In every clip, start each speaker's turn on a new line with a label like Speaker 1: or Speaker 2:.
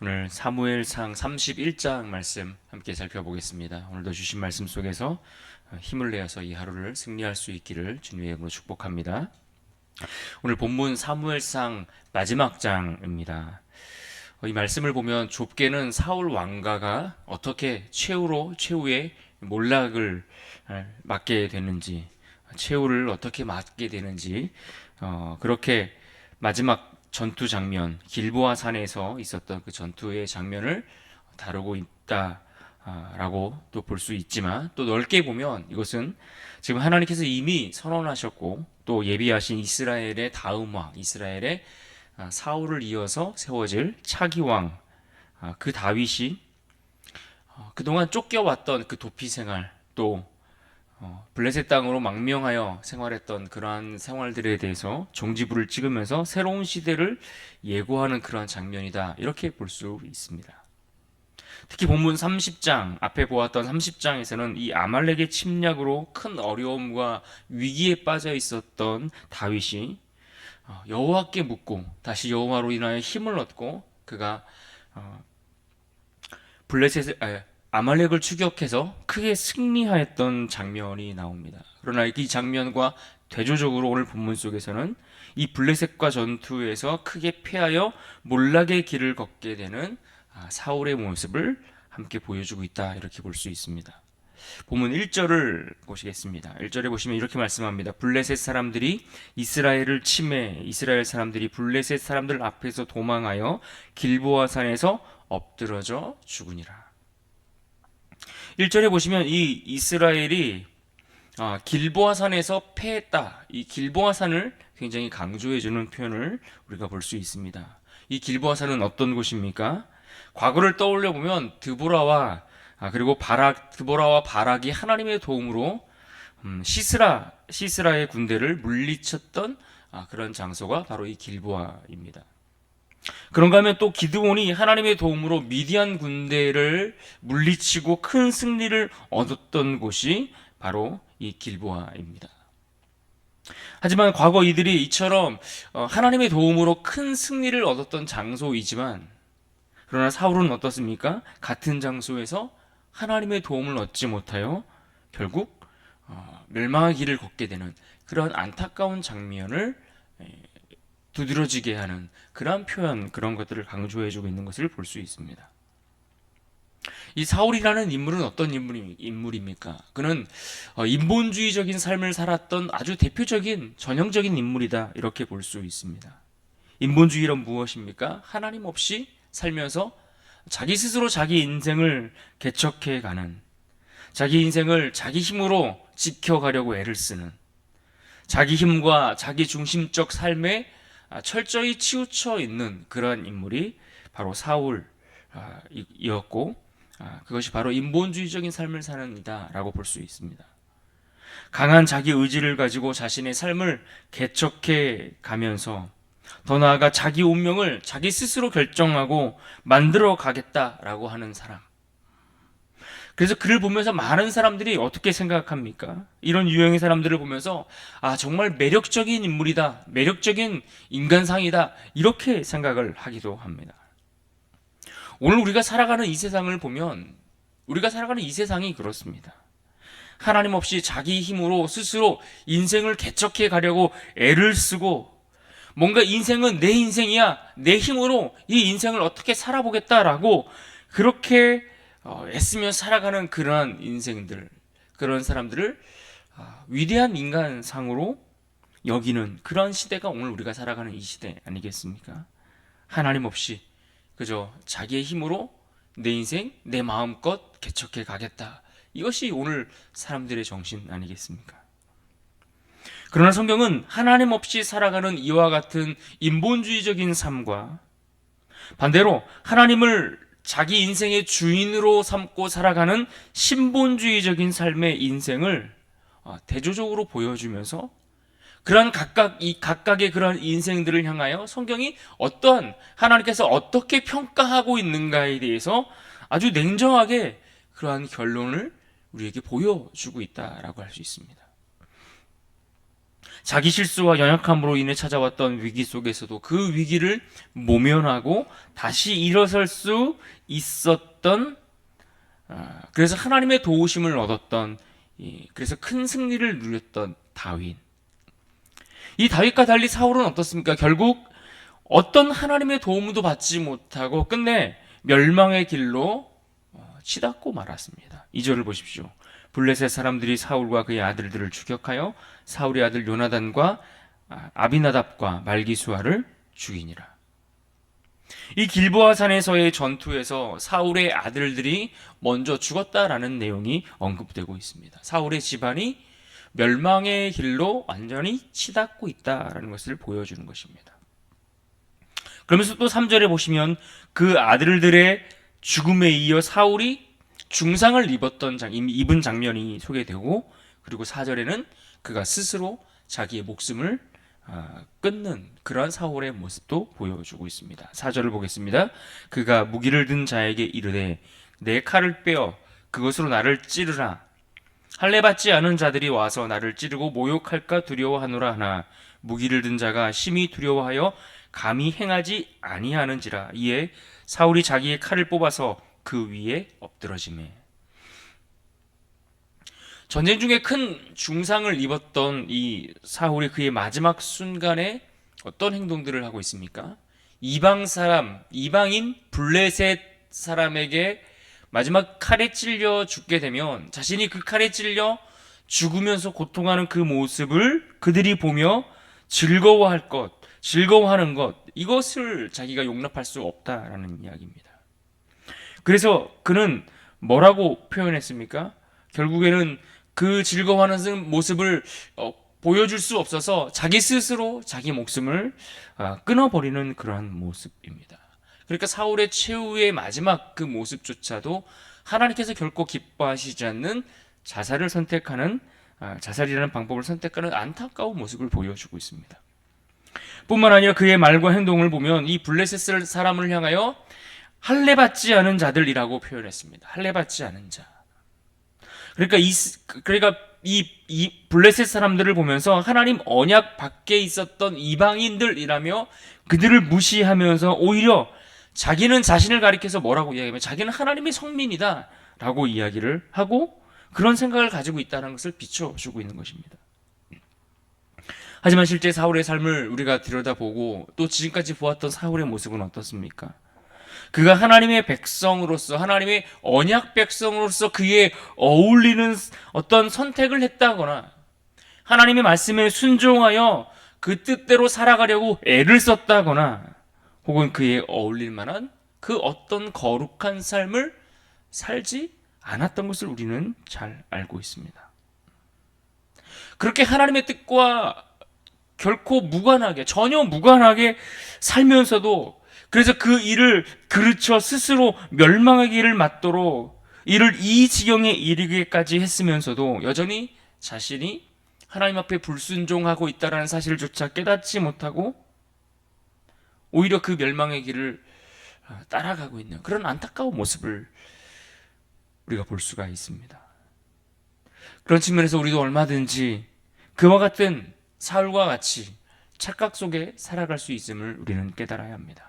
Speaker 1: 오늘 사무엘상 31장 말씀 함께 살펴보겠습니다. 오늘도 주신 말씀 속에서 힘을 내어서 이 하루를 승리할 수 있기를 주님의 이름으로 축복합니다. 오늘 본문 사무엘상 마지막 장입니다. 이 말씀을 보면 좁게는 사울 왕가가 어떻게 최후의 몰락을 맞게 되는지, 최후를 어떻게 맞게 되는지, 그렇게 마지막 전투 장면, 길보아 산에서 있었던 그 전투의 장면을 다루고 있다라고 또 볼 수 있지만, 또 넓게 보면 이것은 지금 하나님께서 이미 선언하셨고 또 예비하신 이스라엘의 다음 왕, 이스라엘의 사울을 이어서 세워질 차기 왕, 그 다윗이 그동안 쫓겨왔던 그 도피 생활, 또 블레셋 땅으로 망명하여 생활했던 그러한 생활들에 대해서 종지부를 찍으면서 새로운 시대를 예고하는 그러한 장면이다, 이렇게 볼 수 있습니다. 특히 본문 30장, 앞에 보았던 30장에서는 이 아말렉의 침략으로 큰 어려움과 위기에 빠져 있었던 다윗이 여호와께 묻고 다시 여호와로 인하여 힘을 얻고 그가 아말렉을 추격해서 크게 승리하였던 장면이 나옵니다. 그러나 이 장면과 대조적으로 오늘 본문 속에서는 이 블레셋과 전투에서 크게 패하여 몰락의 길을 걷게 되는 사울의 모습을 함께 보여주고 있다, 이렇게 볼 수 있습니다. 본문 1절을 보시겠습니다. 1절에 보시면 이렇게 말씀합니다. 블레셋 사람들이 이스라엘을 침해, 이스라엘 사람들이 블레셋 사람들 앞에서 도망하여 길보아 산에서 엎드러져 죽으니라. 1절에 보시면 이 이스라엘이 길보아 산에서 패했다, 이 길보아 산을 굉장히 강조해주는 표현을 우리가 볼 수 있습니다. 이 길보아 산은 어떤 곳입니까? 과거를 떠올려 보면 드보라와 바락이 하나님의 도움으로 시스라의 군대를 물리쳤던 그런 장소가 바로 이 길보아입니다. 그런가 하면 또 기드온이 하나님의 도움으로 미디안 군대를 물리치고 큰 승리를 얻었던 곳이 바로 이 길보아입니다. 하지만 과거 이들이 이처럼 하나님의 도움으로 큰 승리를 얻었던 장소이지만, 그러나 사울은 어떻습니까? 같은 장소에서 하나님의 도움을 얻지 못하여 결국 멸망의 길을 걷게 되는 그런 안타까운 장면을 두드러지게 하는 그러한 표현, 그런 것들을 강조해주고 있는 것을 볼 수 있습니다. 이 사울이라는 인물은 어떤 인물입니까? 그는 인본주의적인 삶을 살았던 아주 대표적인 전형적인 인물이다, 이렇게 볼 수 있습니다. 인본주의란 무엇입니까? 하나님 없이 살면서 자기 스스로 자기 인생을 개척해가는, 자기 인생을 자기 힘으로 지켜가려고 애를 쓰는, 자기 힘과 자기 중심적 삶에 철저히 치우쳐 있는 그러한 인물이 바로 사울이었고, 그것이 바로 인본주의적인 삶을 사는 이다라고 볼 수 있습니다. 강한 자기 의지를 가지고 자신의 삶을 개척해 가면서 더 나아가 자기 운명을 자기 스스로 결정하고 만들어 가겠다라고 하는 사람. 그래서 그를 보면서 많은 사람들이 어떻게 생각합니까? 이런 유형의 사람들을 보면서 정말 매력적인 인물이다, 매력적인 인간상이다, 이렇게 생각을 하기도 합니다. 오늘 우리가 살아가는 이 세상을 보면 우리가 살아가는 이 세상이 그렇습니다. 하나님 없이 자기 힘으로 스스로 인생을 개척해 가려고 애를 쓰고, 뭔가 인생은 내 인생이야, 내 힘으로 이 인생을 어떻게 살아보겠다라고 그렇게 애쓰며 살아가는 그러한 인생들, 그런 사람들을 위대한 인간상으로 여기는 그런 시대가 오늘 우리가 살아가는 이 시대 아니겠습니까? 하나님 없이 그저 자기의 힘으로 내 인생, 내 마음껏 개척해 가겠다, 이것이 오늘 사람들의 정신 아니겠습니까? 그러나 성경은 하나님 없이 살아가는 이와 같은 인본주의적인 삶과 반대로 하나님을 자기 인생의 주인으로 삼고 살아가는 신본주의적인 삶의 인생을 대조적으로 보여주면서 그러한 각각의 그러한 인생들을 향하여 성경이 하나님께서 어떻게 평가하고 있는가에 대해서 아주 냉정하게 그러한 결론을 우리에게 보여주고 있다라고 할 수 있습니다. 자기 실수와 연약함으로 인해 찾아왔던 위기 속에서도 그 위기를 모면하고 다시 일어설 수 있었던, 그래서 하나님의 도우심을 얻었던, 그래서 큰 승리를 누렸던 다윗. 이 다윗과 달리 사울은 어떻습니까? 결국 어떤 하나님의 도움도 받지 못하고 끝내 멸망의 길로 치닫고 말았습니다. 2절을 보십시오. 블레셋 사람들이 사울과 그의 아들들을 추격하여 사울의 아들 요나단과 아비나답과 말기수아를 죽이니라. 이 길보아 산에서의 전투에서 사울의 아들들이 먼저 죽었다라는 내용이 언급되고 있습니다. 사울의 집안이 멸망의 길로 완전히 치닫고 있다라는 것을 보여주는 것입니다. 그러면서 또 3절에 보시면 그 아들들의 죽음에 이어 사울이 중상을 입은 장면이 소개되고, 그리고 4절에는 그가 스스로 자기의 목숨을 끊는 그러한 사울의 모습도 보여주고 있습니다. 4절을 보겠습니다. 그가 무기를 든 자에게 이르되 내 칼을 빼어 그것으로 나를 찌르라. 할례 받지 않은 자들이 와서 나를 찌르고 모욕할까 두려워하노라 하나 무기를 든 자가 심히 두려워하여 감히 행하지 아니하는지라. 이에 사울이 자기의 칼을 뽑아서 그 위에 엎드러지매. 전쟁 중에 큰 중상을 입었던 이 사울이 그의 마지막 순간에 어떤 행동들을 하고 있습니까? 이방인 블레셋 사람에게 마지막 칼에 찔려 죽게 되면 자신이 그 칼에 찔려 죽으면서 고통하는 그 모습을 그들이 보며 즐거워하는 것, 이것을 자기가 용납할 수 없다라는 이야기입니다. 그래서 그는 뭐라고 표현했습니까? 결국에는 그 즐거워하는 모습을 보여줄 수 없어서 자기 스스로 자기 목숨을 끊어버리는 그러한 모습입니다. 그러니까 사울의 최후의 마지막 그 모습조차도 하나님께서 결코 기뻐하시지 않는 자살이라는 방법을 선택하는 안타까운 모습을 보여주고 있습니다. 뿐만 아니라 그의 말과 행동을 보면 이 블레셋 사람을 향하여 할례 받지 않은 자들이라고 표현했습니다. 할례 받지 않은 자. 그러니까 이 블레셋 사람들을 보면서 하나님 언약 밖에 있었던 이방인들이라며 그들을 무시하면서 오히려 자기는 자신을 가리켜서 뭐라고 이야기하면 자기는 하나님의 성민이다 라고 이야기를 하고 그런 생각을 가지고 있다는 것을 비춰주고 있는 것입니다. 하지만 실제 사울의 삶을 우리가 들여다보고 또 지금까지 보았던 사울의 모습은 어떻습니까? 그가 하나님의 백성으로서, 하나님의 언약 백성으로서 그에 어울리는 어떤 선택을 했다거나 하나님의 말씀에 순종하여 그 뜻대로 살아가려고 애를 썼다거나 혹은 그에 어울릴 만한 그 어떤 거룩한 삶을 살지 않았던 것을 우리는 잘 알고 있습니다. 그렇게 하나님의 뜻과 결코 전혀 무관하게 살면서도 그래서 그 일을 그르쳐 스스로 멸망의 길을 맞도록 이를 이 지경에 이르기까지 했으면서도 여전히 자신이 하나님 앞에 불순종하고 있다는 사실조차 깨닫지 못하고 오히려 그 멸망의 길을 따라가고 있는 그런 안타까운 모습을 우리가 볼 수가 있습니다. 그런 측면에서 우리도 얼마든지 그와 같은 사울과 같이 착각 속에 살아갈 수 있음을 우리는 깨달아야 합니다.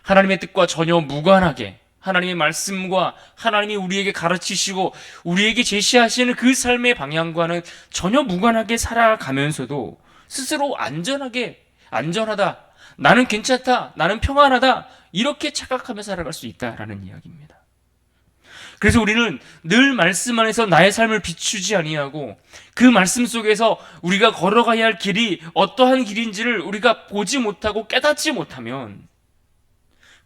Speaker 1: 하나님의 뜻과 전혀 무관하게 하나님의 말씀과 하나님이 우리에게 가르치시고 우리에게 제시하시는 그 삶의 방향과는 전혀 무관하게 살아가면서도 스스로 안전하다, 나는 괜찮다, 나는 평안하다 이렇게 착각하며 살아갈 수 있다라는 이야기입니다. 그래서 우리는 늘 말씀 안에서 나의 삶을 비추지 아니하고 그 말씀 속에서 우리가 걸어가야 할 길이 어떠한 길인지를 우리가 보지 못하고 깨닫지 못하면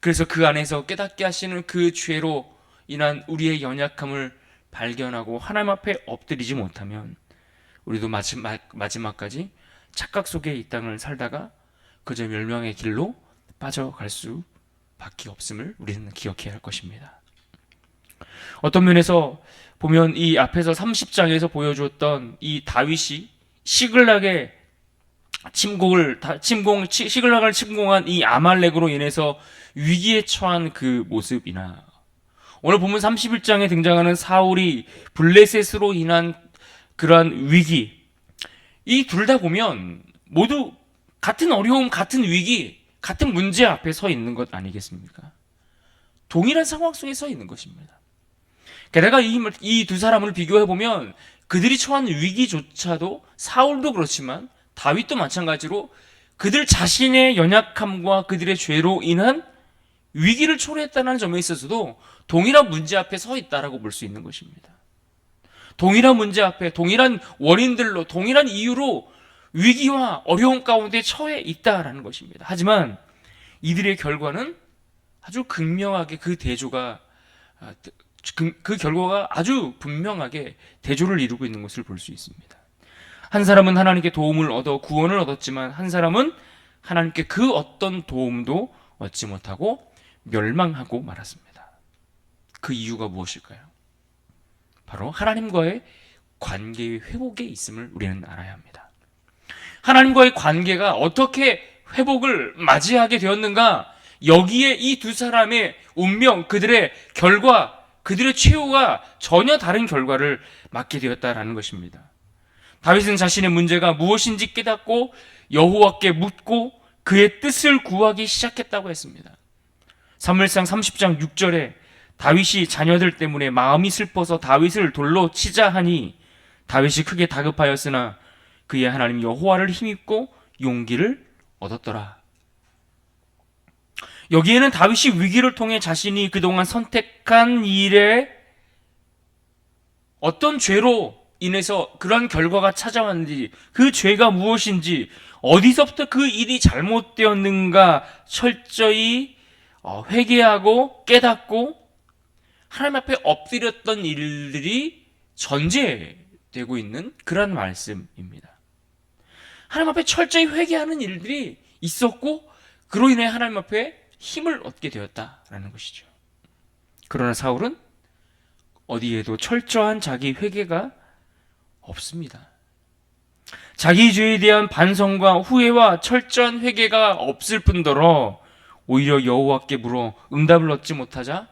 Speaker 1: 그래서 그 안에서 깨닫게 하시는 그 죄로 인한 우리의 연약함을 발견하고 하나님 앞에 엎드리지 못하면 우리도 마지막까지 착각 속에 이 땅을 살다가 그저 멸망의 길로 빠져갈 수밖에 없음을 우리는 기억해야 할 것입니다. 어떤 면에서 보면 이 앞에서 30장에서 보여주었던 이 다윗이 시글락을 침공한 이 아말렉으로 인해서 위기에 처한 그 모습이나 오늘 보면 31장에 등장하는 사울이 블레셋으로 인한 그러한 위기, 이 둘 다 보면 모두 같은 어려움, 같은 위기, 같은 문제 앞에 서 있는 것 아니겠습니까? 동일한 상황 속에 서 있는 것입니다. 게다가 이 두 사람을 비교해 보면 그들이 처한 위기조차도 사울도 그렇지만 다윗도 마찬가지로 그들 자신의 연약함과 그들의 죄로 인한 위기를 초래했다는 점에 있어서도 동일한 문제 앞에 서 있다라고 볼 수 있는 것입니다. 동일한 문제 앞에 동일한 원인들로 동일한 이유로 위기와 어려움 가운데 처해 있다라는 것입니다. 하지만 이들의 결과는 아주 극명하게 그 결과가 아주 분명하게 대조를 이루고 있는 것을 볼 수 있습니다. 한 사람은 하나님께 도움을 얻어 구원을 얻었지만 한 사람은 하나님께 그 어떤 도움도 얻지 못하고 멸망하고 말았습니다. 그 이유가 무엇일까요? 바로 하나님과의 관계의 회복에 있음을 우리는 알아야 합니다. 하나님과의 관계가 어떻게 회복을 맞이하게 되었는가? 여기에 이 두 사람의 운명, 그들의 결과, 그들의 최후가 전혀 다른 결과를 맞게 되었다라는 것입니다. 다윗은 자신의 문제가 무엇인지 깨닫고 여호와께 묻고 그의 뜻을 구하기 시작했다고 했습니다. 사무엘상 30장 6절에 다윗이 자녀들 때문에 마음이 슬퍼서 다윗을 돌로 치자 하니 다윗이 크게 다급하였으나 그의 하나님 여호와를 힘입고 용기를 얻었더라. 여기에는 다윗이 위기를 통해 자신이 그동안 선택한 일에 어떤 죄로 인해서 그런 결과가 찾아왔는지, 그 죄가 무엇인지, 어디서부터 그 일이 잘못되었는가 철저히 회개하고 깨닫고 하나님 앞에 엎드렸던 일들이 전제되고 있는 그런 말씀입니다. 하나님 앞에 철저히 회개하는 일들이 있었고 그로 인해 하나님 앞에 힘을 얻게 되었다라는 것이죠. 그러나 사울은 어디에도 철저한 자기 회개가 없습니다. 자기 죄에 대한 반성과 후회와 철저한 회개가 없을 뿐더러 오히려 여호와께 물어 응답을 얻지 못하자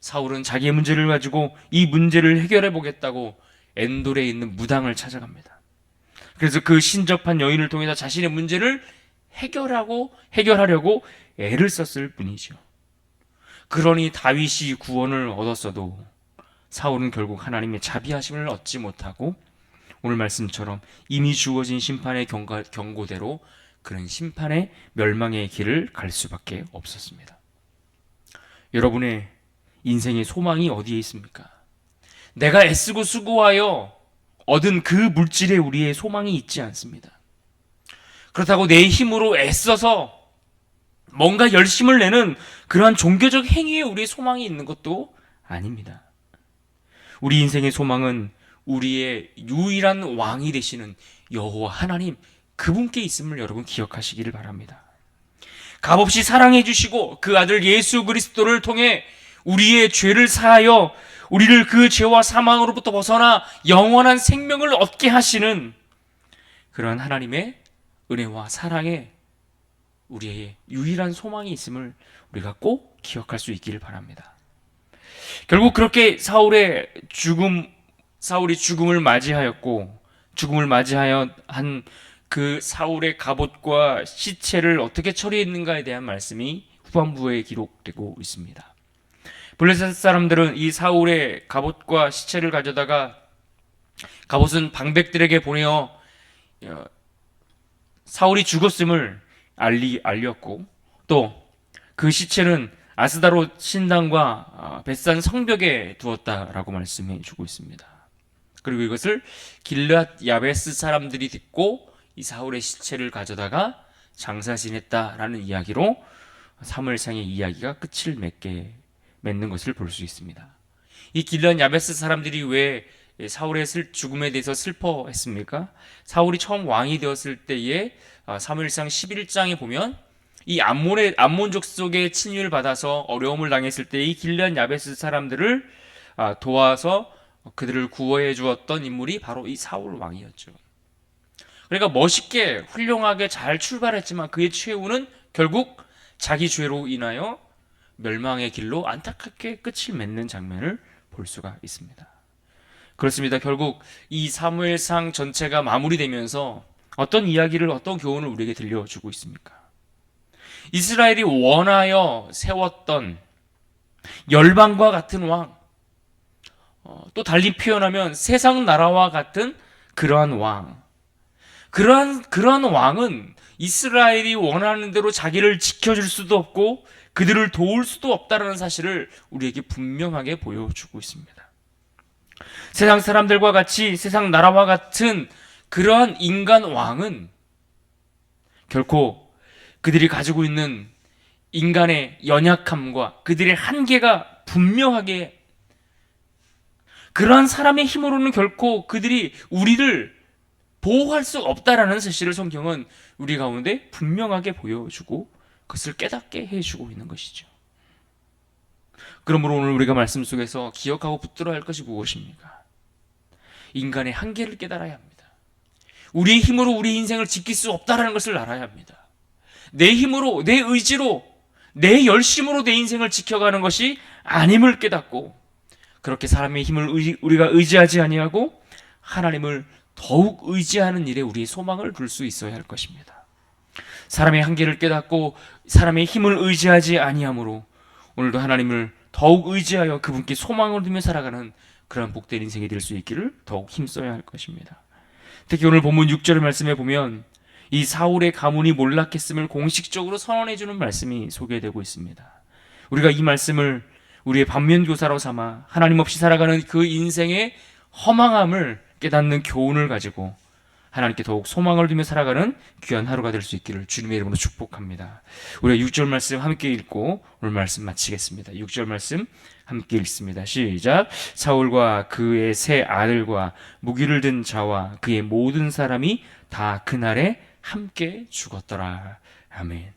Speaker 1: 사울은 자기의 문제를 가지고 이 문제를 해결해 보겠다고 엔돌에 있는 무당을 찾아갑니다. 그래서 그 신접한 여인을 통해서 자신의 문제를 해결하려고 애를 썼을 뿐이죠. 그러니 다윗이 구원을 얻었어도 사울은 결국 하나님의 자비하심을 얻지 못하고 오늘 말씀처럼 이미 주어진 심판의 경고대로 그런 심판의 멸망의 길을 갈 수밖에 없었습니다. 여러분의 인생의 소망이 어디에 있습니까? 내가 애쓰고 수고하여 얻은 그 물질에 우리의 소망이 있지 않습니다. 그렇다고 내 힘으로 애써서 뭔가 열심을 내는 그러한 종교적 행위에 우리의 소망이 있는 것도 아닙니다. 우리 인생의 소망은 우리의 유일한 왕이 되시는 여호와 하나님, 그분께 있음을 여러분 기억하시기를 바랍니다. 값없이 사랑해 주시고 그 아들 예수 그리스도를 통해 우리의 죄를 사하여 우리를 그 죄와 사망으로부터 벗어나 영원한 생명을 얻게 하시는 그러한 하나님의 은혜와 사랑에 우리의 유일한 소망이 있음을 우리가 꼭 기억할 수 있기를 바랍니다. 결국 그렇게 사울이 죽음을 맞이하였고 죽음을 맞이하여 한 그 사울의 갑옷과 시체를 어떻게 처리했는가에 대한 말씀이 후반부에 기록되고 있습니다. 블레셋 사람들은 이 사울의 갑옷과 시체를 가져다가 갑옷은 방백들에게 보내어 사울이 죽었음을 알렸고 또 그 시체는 아스다롯 신당과 벳산 성벽에 두었다라고 말씀해 주고 있습니다. 그리고 이것을 길르앗 야베스 사람들이 듣고 이 사울의 시체를 가져다가 장사 지냈다라는 이야기로 사무엘상의 이야기가 끝을 맺는 것을 볼 수 있습니다. 이 길르앗 야베스 사람들이 왜 사울의 죽음에 대해서 슬퍼했습니까? 사울이 처음 왕이 되었을 때에 사무엘상 11장에 보면 이 암몬족 속에 침입을 받아서 어려움을 당했을 때 이 길르앗 야베스 사람들을 도와서 그들을 구원해 주었던 인물이 바로 이 사울 왕이었죠. 그러니까 멋있게 훌륭하게 잘 출발했지만 그의 최후는 결국 자기 죄로 인하여 멸망의 길로 안타깝게 끝을 맺는 장면을 볼 수가 있습니다. 그렇습니다. 결국 이 사무엘상 전체가 마무리되면서 어떤 이야기를, 어떤 교훈을 우리에게 들려주고 있습니까? 이스라엘이 원하여 세웠던 열방과 같은 왕, 또 달리 표현하면 세상 나라와 같은 그러한 왕, 그러한 왕은 이스라엘이 원하는 대로 자기를 지켜줄 수도 없고 그들을 도울 수도 없다라는 사실을 우리에게 분명하게 보여주고 있습니다. 세상 사람들과 같이, 세상 나라와 같은 그러한 인간 왕은 결코 그들이 가지고 있는 인간의 연약함과 그들의 한계가 분명하게, 그러한 사람의 힘으로는 결코 그들이 우리를 보호할 수 없다라는 사실을 성경은 우리 가운데 분명하게 보여주고 그것을 깨닫게 해주고 있는 것이죠. 그러므로 오늘 우리가 말씀 속에서 기억하고 붙들어야 할 것이 무엇입니까? 인간의 한계를 깨달아야 합니다. 우리의 힘으로 우리 인생을 지킬 수 없다라는 것을 알아야 합니다. 내 힘으로, 내 의지로, 내 열심으로 내 인생을 지켜가는 것이 아님을 깨닫고, 그렇게 사람의 힘을 우리가 의지하지 아니하고 하나님을 더욱 의지하는 일에 우리의 소망을 둘 수 있어야 할 것입니다. 사람의 한계를 깨닫고 사람의 힘을 의지하지 아니하므로 오늘도 하나님을 더욱 의지하여 그분께 소망을 두며 살아가는 그런 복된 인생이 될 수 있기를 더욱 힘써야 할 것입니다. 특히 오늘 본문 6절의 말씀에 보면 이 사울의 가문이 몰락했음을 공식적으로 선언해주는 말씀이 소개되고 있습니다. 우리가 이 말씀을 우리의 반면교사로 삼아 하나님 없이 살아가는 그 인생의 허망함을 깨닫는 교훈을 가지고 하나님께 더욱 소망을 두며 살아가는 귀한 하루가 될 수 있기를 주님의 이름으로 축복합니다. 우리가 6절 말씀 함께 읽고 오늘 말씀 마치겠습니다. 6절 말씀 함께 읽습니다. 시작. 사울과 그의 세 아들과 무기를 든 자와 그의 모든 사람이 다 그날에 함께 죽었더라. 아멘.